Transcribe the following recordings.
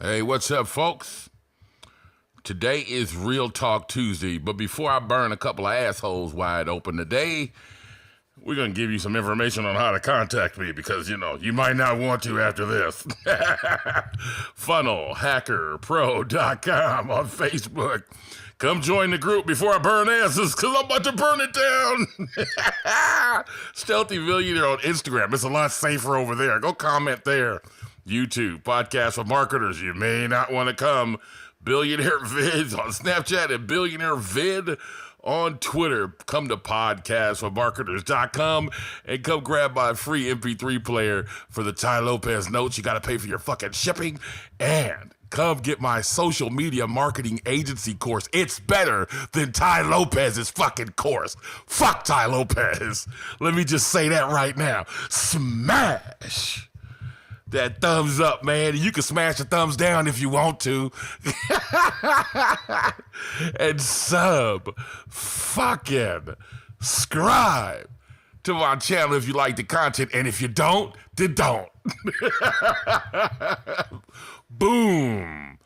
Hey, what's up, folks? Today is Real Talk Tuesday, but before I burn a couple of assholes wide open today, we're going to give you some information on how to contact me because, you might not want to after this. FunnelHackerPro.com on Facebook. Come join the group before I burn asses because I'm about to burn it down. Stealthy Millionaire on Instagram. It's a lot safer over there. Go comment there. YouTube, Podcast for Marketers. You may not want to come. Billionaire Vids on Snapchat and Billionaire Vid on Twitter. Come to podcastformarketers.com and come grab my free MP3 player for the Ty Lopez notes. You got to pay for your fucking shipping. And come get my social media marketing agency course. It's better than Ty Lopez's fucking course. Fuck Ty Lopez. Let me just say that right now. Smash that thumbs up, man. You can smash the thumbs down if you want to. And fucking subscribe to my channel if you like the content. And if you don't, then don't. Boom.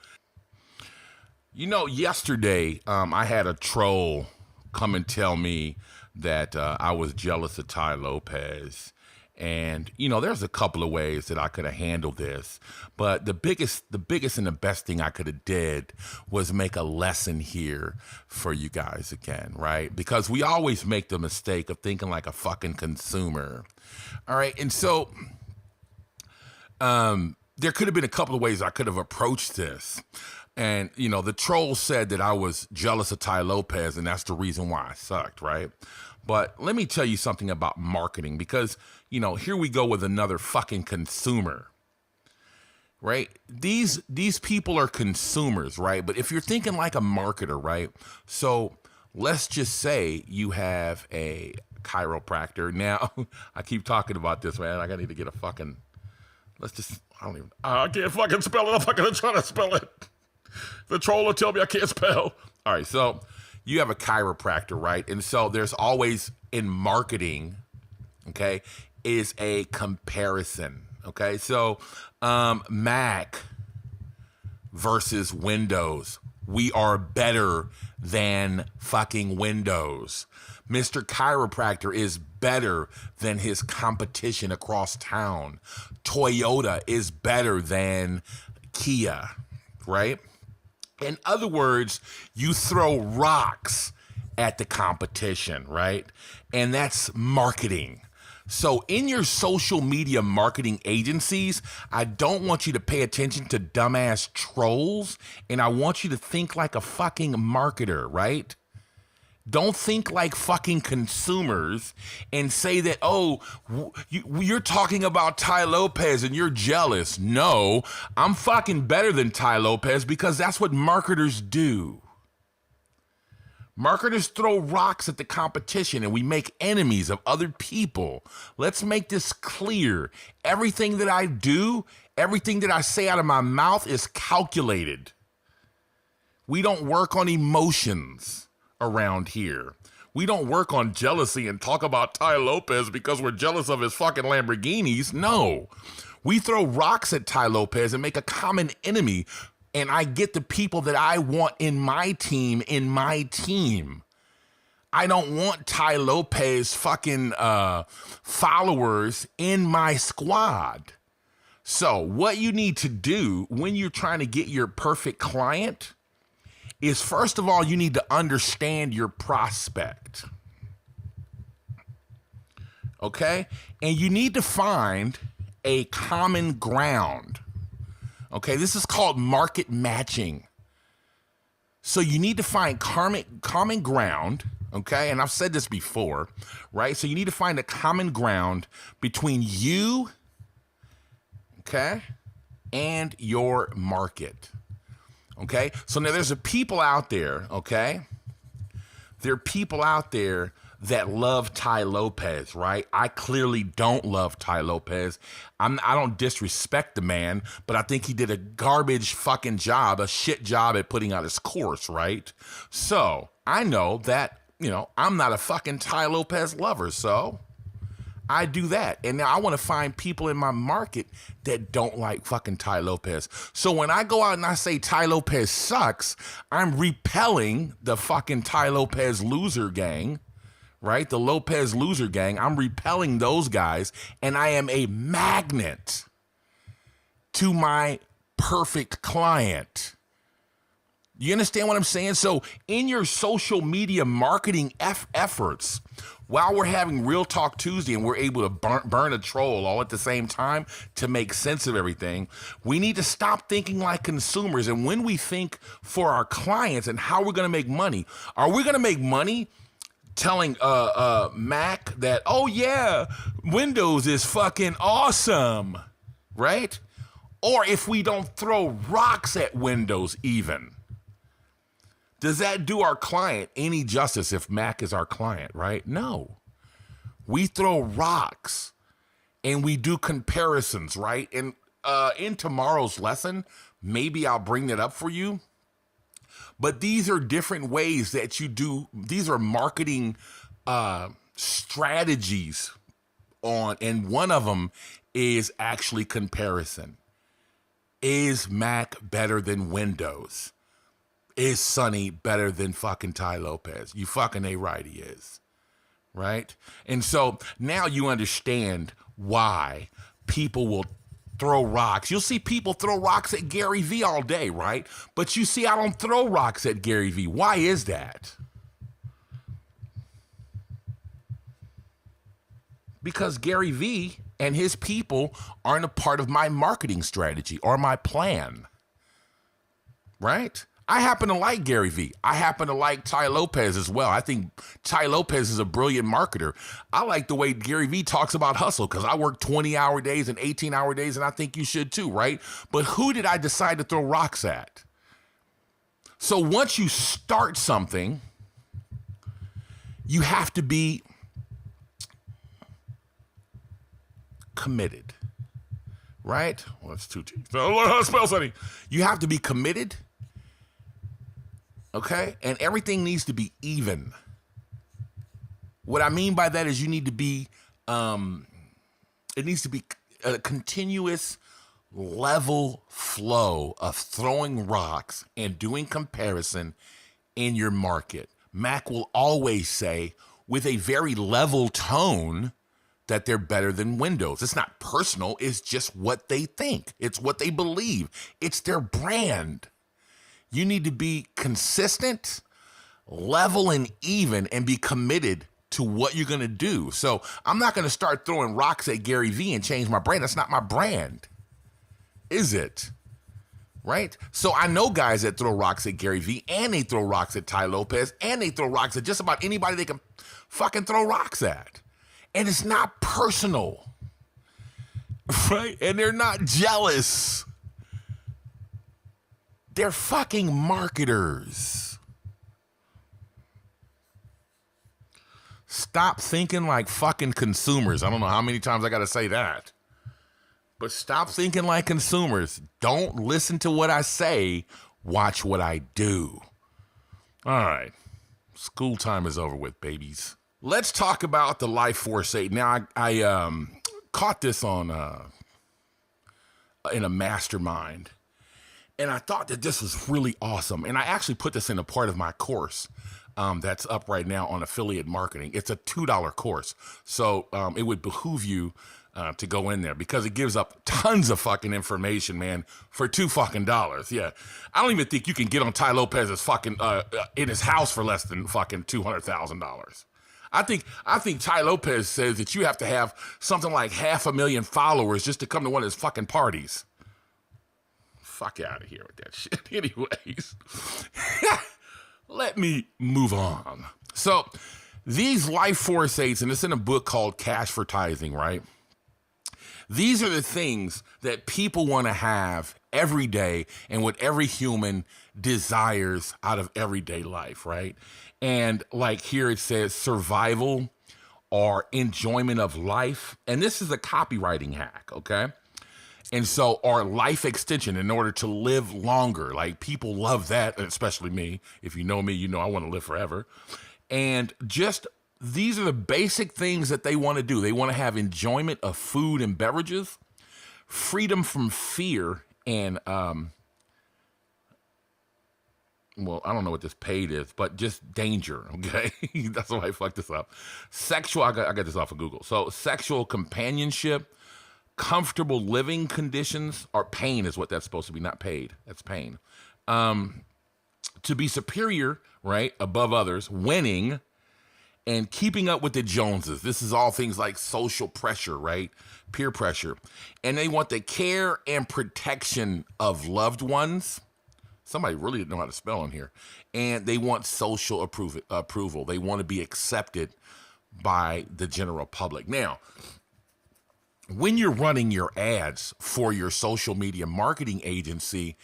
Yesterday, I had a troll come and tell me that I was jealous of Ty Lopez. And, there's a couple of ways that I could have handled this. But the biggest and the best thing I could have did was make a lesson here for you guys again, right? Because we always make the mistake of thinking like a fucking consumer. All right. And so there could have been a couple of ways I could have approached this. And, the troll said that I was jealous of Ty Lopez, and that's the reason why I sucked, right? But let me tell you something about marketing because, here we go with another fucking consumer, right? These people are consumers, right? But if you're thinking like a marketer, right? So let's just say you have a chiropractor. Now, I keep talking about this, man. I need to get a fucking, I can't fucking spell it. I'm not going to try to spell it. The troll will tell me I can't spell. All right, so you have a chiropractor, right? And so there's always in marketing, okay, is a comparison, okay? So Mac versus Windows. We are better than fucking Windows. Mr. Chiropractor is better than his competition across town. Toyota is better than Kia, right? In other words, you throw rocks at the competition, right? And that's marketing. So in your social media marketing agencies, I don't want you to pay attention to dumbass trolls, and I want you to think like a fucking marketer, right? Don't think like fucking consumers and say that, you're talking about Ty Lopez and you're jealous. No, I'm fucking better than Ty Lopez because that's what marketers do. Marketers throw rocks at the competition and we make enemies of other people. Let's make this clear. Everything that I do, everything that I say out of my mouth is calculated. We don't work on emotions around here. We don't work on jealousy and talk about Ty Lopez because we're jealous of his fucking Lamborghinis. No. We throw rocks at Ty Lopez and make a common enemy, and I get the people that I want in my team. I don't want Ty Lopez fucking followers in my squad. So what you need to do when you're trying to get your perfect client is, first of all, you need to understand your prospect. Okay? And you need to find a common ground. Okay? This is called market matching. So you need to find common ground, okay? And I've said this before, right? So you need to find a common ground between you, okay, and your market. Okay, so now there's people out there, okay? There are people out there that love Ty Lopez, right? I clearly don't love Ty Lopez. I don't disrespect the man, but I think he did a garbage fucking job, a shit job at putting out his course, right? So I know that, I'm not a fucking Ty Lopez lover, so I do that. And now I want to find people in my market that don't like fucking Ty Lopez. So when I go out and I say Ty Lopez sucks, I'm repelling the fucking Ty Lopez loser gang, right? The Lopez loser gang. I'm repelling those guys, and I am a magnet to my perfect client. You understand what I'm saying? So in your social media marketing efforts, while we're having Real Talk Tuesday and we're able to burn a troll all at the same time to make sense of everything, we need to stop thinking like consumers. And when we think for our clients and how we're going to make money, are we going to make money telling Mac that, oh yeah, Windows is fucking awesome, right? Or if we don't throw rocks at Windows even. Does that do our client any justice if Mac is our client, right? No. We throw rocks and we do comparisons, right? And in tomorrow's lesson, maybe I'll bring that up for you. But these are different ways that you do. These are marketing strategies and one of them is actually comparison. Is Mac better than Windows? Is Sonny better than fucking Ty Lopez? You fucking A right he is, right? And so now you understand why people will throw rocks. You'll see people throw rocks at Gary Vee all day, right? But you see I don't throw rocks at Gary Vee. Why is that? Because Gary Vee and his people aren't a part of my marketing strategy or my plan, right? I happen to like Gary Vee. I happen to like Ty Lopez as well. I think Ty Lopez is a brilliant marketer. I like the way Gary Vee talks about hustle because I work 20-hour days and 18-hour days, and I think you should too, right? But who did I decide to throw rocks at? So once you start something, you have to be committed, right? Well, that's two T's. Spell something. You have to be committed. Okay? And everything needs to be even. What I mean by that is you need to be, it needs to be a continuous level flow of throwing rocks and doing comparison in your market. Mac will always say with a very level tone that they're better than Windows. It's not personal. It's just what they think. It's what they believe. It's their brand. You need to be consistent, level, and even, and be committed to what you're going to do. So I'm not going to start throwing rocks at Gary Vee and change my brand. That's not my brand, is it? Right? So I know guys that throw rocks at Gary Vee, and they throw rocks at Ty Lopez, and they throw rocks at just about anybody they can fucking throw rocks at. And it's not personal, right? And they're not jealous. They're fucking marketers. Stop thinking like fucking consumers. I don't know how many times I got to say that. But stop thinking like consumers. Don't listen to what I say. Watch what I do. All right. School time is over with, babies. Let's talk about the Life Force 8. Now, I caught this on in a mastermind. And I thought that this was really awesome. And I actually put this in a part of my course that's up right now on affiliate marketing. It's a $2 course. So it would behoove you to go in there because it gives up tons of fucking information, man, for $2 fucking dollars. Yeah. I don't even think you can get on Ty Lopez's fucking in his house for less than fucking $200,000. I think Ty Lopez says that you have to have something like 500,000 followers just to come to one of his fucking parties. Fuck out of here with that shit. Anyways, let me move on. So these Life Force 8s, and it's in a book called Cashvertising, right? These are the things that people want to have every day and what every human desires out of everyday life, right? And like here it says survival or enjoyment of life. And this is a copywriting hack, okay? And so, or life extension in order to live longer. Like people love that, especially me. If you know me, you know I want to live forever. And just these are the basic things that they want to do. They want to have enjoyment of food and beverages, freedom from fear, and well, I don't know what this paid is, but just danger, okay? That's why I fucked this up. I got this off of Google. So sexual companionship, comfortable living conditions, or pain is what that's supposed to be, not paid. That's pain. To be superior, right, above others, winning, and keeping up with the Joneses. This is all things like social pressure, right? Peer pressure. And they want the care and protection of loved ones. Somebody really didn't know how to spell in here. And they want social approval. They want to be accepted by the general public. Now, when you're running your ads for your social media marketing agency,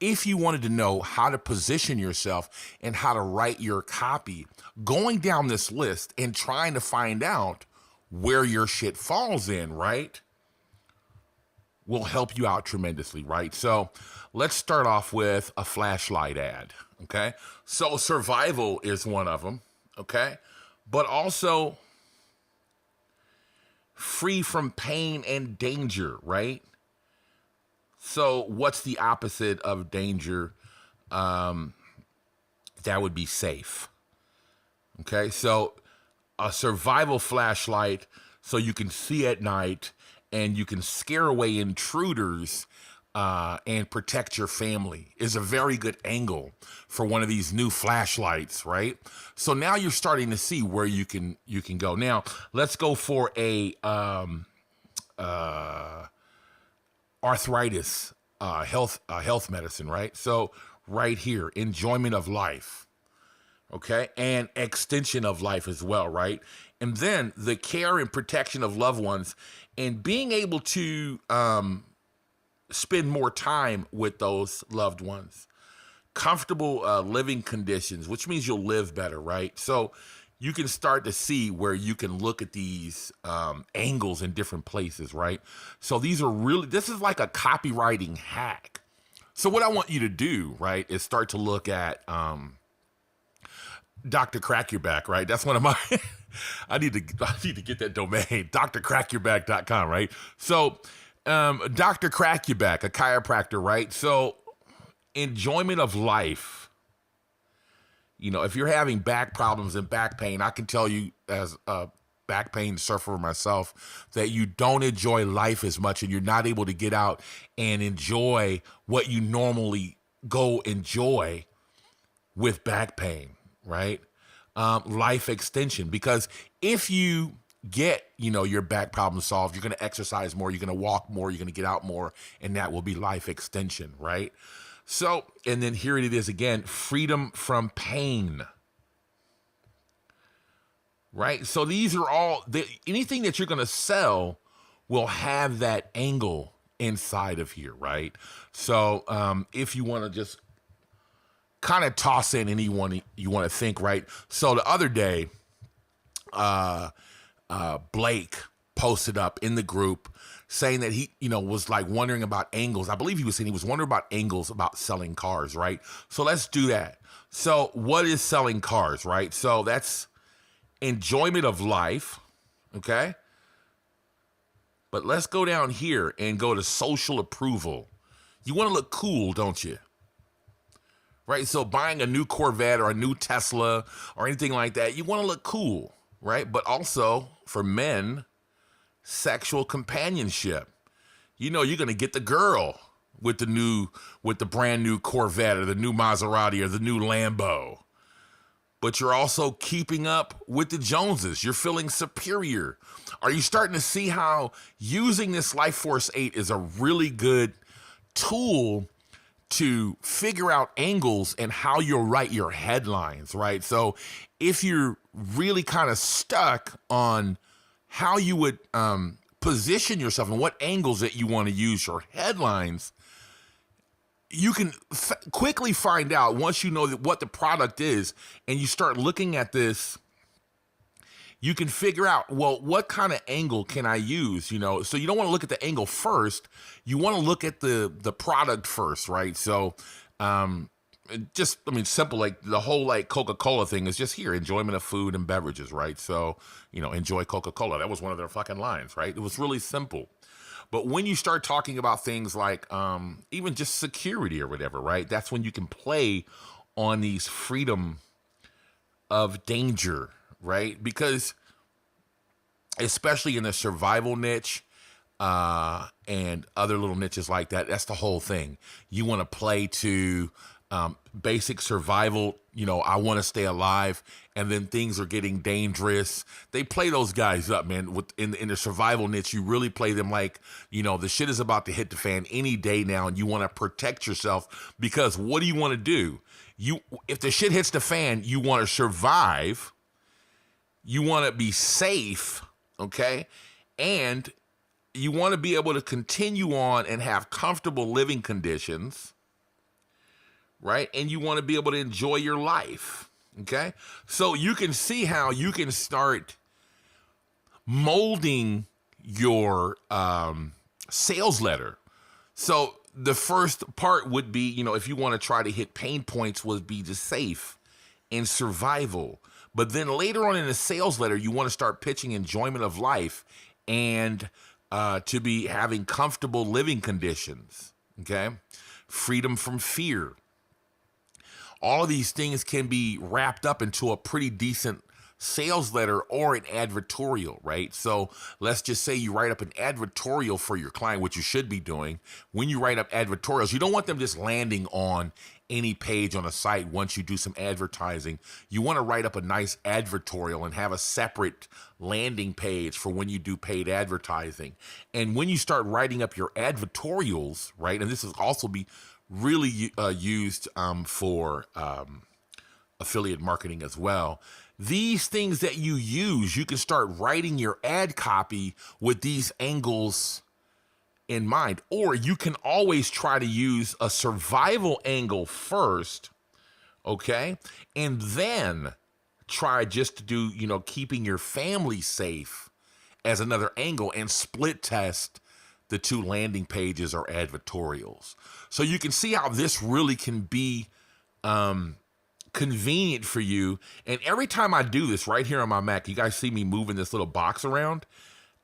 if you wanted to know how to position yourself and how to write your copy, going down this list and trying to find out where your shit falls in, right, will help you out tremendously, right? So let's start off with a flashlight ad, okay? So survival is one of them, okay? But also free from pain and danger, right? So what's the opposite of danger? That would be safe. Okay, so a survival flashlight so you can see at night and you can scare away intruders and protect your family is a very good angle for one of these new flashlights, right? So now you're starting to see where you can go. Now, let's go for a arthritis, health medicine, right? So right here, enjoyment of life, okay? And extension of life as well, right? And then the care and protection of loved ones and being able to spend more time with those loved ones. Comfortable living conditions, which means you'll live better, right? So you can start to see where you can look at these angles in different places, right? So this is like a copywriting hack. So what I want you to do, right, is start to look at Dr. Crack Your Back, right? That's one of my, I need to get that domain, drcrackyourback.com, right? So Dr. Crack Your Back, a chiropractor, right? So enjoyment of life. You know, if you're having back problems and back pain, I can tell you as a back pain sufferer myself that you don't enjoy life as much and you're not able to get out and enjoy what you normally go enjoy with back pain, right? Life extension, because if you get, your back problem solved, you're going to exercise more, you're going to walk more, you're going to get out more, and that will be life extension, right? So, and then here it is again, freedom from pain, right? So these are all, anything that you're going to sell will have that angle inside of here, right? So if you want to just kind of toss in anyone you want to think, right? So the other day, Blake posted up in the group saying that he, was like wondering about angles. I believe he was saying he was wondering about angles about selling cars, right? So let's do that. So what is selling cars, right? So that's enjoyment of life, okay? But let's go down here and go to social approval. You want to look cool, don't you? Right? So buying a new Corvette or a new Tesla or anything like that, you want to look cool, right? But also for men, sexual companionship. You're going to get the girl with the brand new Corvette or the new Maserati or the new Lambo. But you're also keeping up with the Joneses. You're feeling superior. Are you starting to see how using this Life Force 8 is a really good tool to figure out angles and how you'll write your headlines, right? So if you're really kind of stuck on how you would position yourself and what angles that you want to use your headlines, you can quickly find out once you know what the product is and you start looking at this, you can figure out, well, what kind of angle can I use, So you don't want to look at the angle first. You want to look at the product first, right? So just, I mean, simple, like the whole like Coca-Cola thing is just here, enjoyment of food and beverages, right? So, enjoy Coca-Cola. That was one of their fucking lines, right? It was really simple. But when you start talking about things like even just security or whatever, right? That's when you can play on these freedom of danger, right? Because especially in the survival niche and other little niches like that, that's the whole thing. You want to play to basic survival, I want to stay alive, and then things are getting dangerous. They play those guys up, man. In the survival niche, you really play them like, the shit is about to hit the fan any day now, and you want to protect yourself, because what do you want to do? If the shit hits the fan, you want to survive, you want to be safe, okay? And you want to be able to continue on and have comfortable living conditions, right? And you want to be able to enjoy your life, okay? So you can see how you can start molding your sales letter. So the first part would be, if you want to try to hit pain points, would be the safe and survival. But then later on in the sales letter, you want to start pitching enjoyment of life and to be having comfortable living conditions, okay? Freedom from fear. All of these things can be wrapped up into a pretty decent sales letter or an advertorial, right? So let's just say you write up an advertorial for your client, which you should be doing. When you write up advertorials, you don't want them just landing on any page on a site once you do some advertising. You want to write up a nice advertorial and have a separate landing page for when you do paid advertising. And when you start writing up your advertorials, right, and this is also be really used for affiliate marketing as well. These things that you use, you can start writing your ad copy with these angles in mind. Or you can always try to use a survival angle first, okay? And then try just to do, keeping your family safe as another angle, and split test the two landing pages or advertorials. So you can see how this really can be convenient for you. And every time I do this right here on my Mac, you guys see me moving this little box around.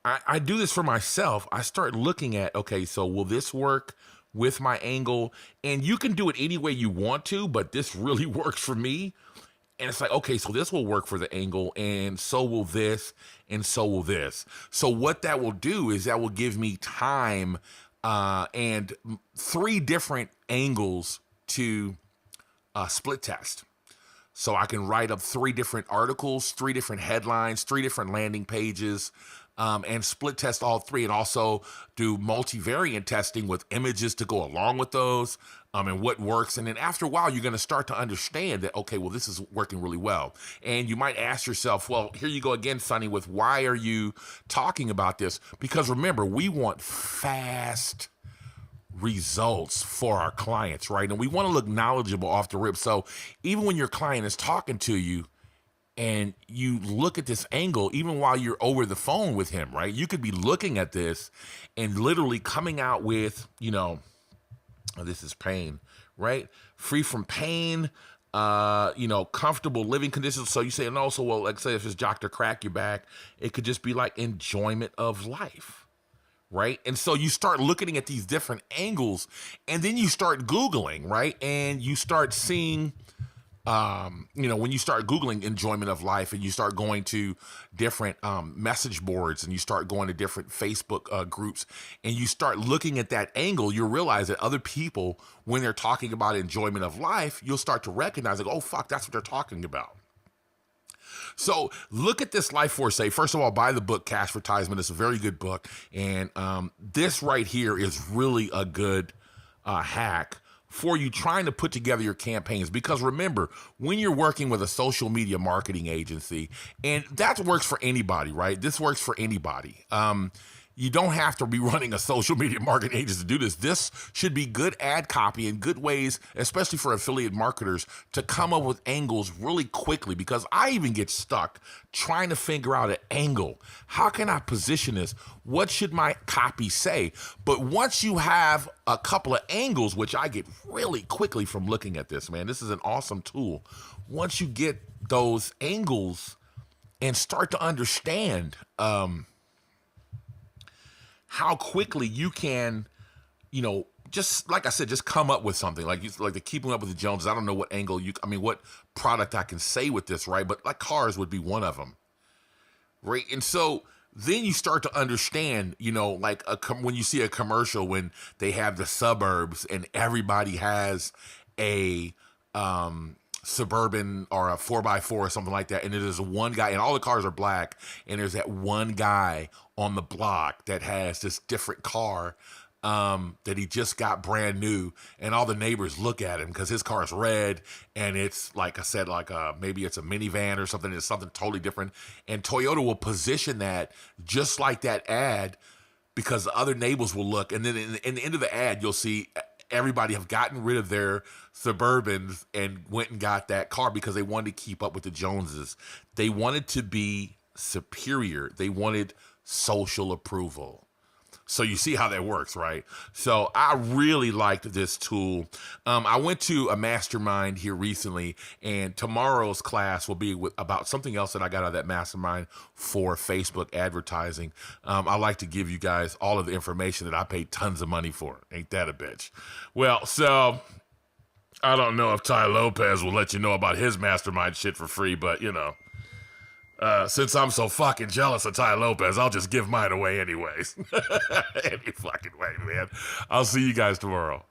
I do this for myself. I start looking at, okay, so will this work with my angle? And you can do it any way you want to, but this really works for me. And it's like, okay, so this will work for the angle, and so will this, and so will this. So what that will do is that will give me time and 3 different angles to split test. So I can write up 3 different articles, 3 different headlines, 3 different landing pages, and split test all 3, and also do multivariant testing with images to go along with those, and what works. And then after a while, you're going to start to understand that, okay, well, this is working really well. And you might ask yourself, well, here you go again, Sonny, with why are you talking about this? Because remember, we want fast results for our clients, right? And we want to look knowledgeable off the rip. So even when your client is talking to you and you look at this angle, even while you're over the phone with him, right? You could be looking at this and literally coming out with, oh, this is pain, right? Free from pain, comfortable living conditions. So you say, no, so well, like say if it's Dr. Crack your back, it could just be like enjoyment of life, right? And so you start looking at these different angles, and then you start Googling, right? And you start seeing, when you start Googling enjoyment of life, and you start going to different message boards, and you start going to different Facebook groups, and you start looking at that angle, you realize that other people, when they're talking about enjoyment of life, you'll start to recognize, like, oh, fuck, that's what they're talking about. So look at this Life Force A. First of all, buy the book, Cash Advertisement. It's a very good book. And this right here is really a good hack for you trying to put together your campaigns. Because remember, when you're working with a social media marketing agency, and that works for anybody, right? This works for anybody. You don't have to be running a social media marketing agency to do this. This should be good ad copy and good ways, especially for affiliate marketers, to come up with angles really quickly, because I even get stuck trying to figure out an angle. How can I position this? What should my copy say? But once you have a couple of angles, which I get really quickly from looking at this, man, this is an awesome tool. Once you get those angles and start to understand how quickly you can, just like I said, just come up with something like the Keeping Up with the Joneses. I don't know what angle what product I can say with this, right? But like cars would be one of them, right? And so then you start to understand, like when you see a commercial when they have the suburbs and everybody has a Suburban or a 4x4 or something like that, and there's one guy, and all the cars are black, and there's that one guy on the block that has this different car that he just got brand new, and all the neighbors look at him because his car is red, and it's like I said, maybe it's a minivan or something. It's something totally different, and Toyota will position that just like that ad, because the other neighbors will look, and then in the end of the ad, you'll see everybody have gotten rid of their Suburbans and went and got that car because they wanted to keep up with the Joneses. They wanted to be superior. They wanted social approval. So you see how that works, right? So I really liked this tool. I went to a mastermind here recently, and tomorrow's class will be about something else that I got out of that mastermind for Facebook advertising. I like to give you guys all of the information that I paid tons of money for. Ain't that a bitch? Well, so I don't know if Ty Lopez will let you know about his mastermind shit for free, but since I'm so fucking jealous of Ty Lopez, I'll just give mine away anyways. Any fucking way, man. I'll see you guys tomorrow.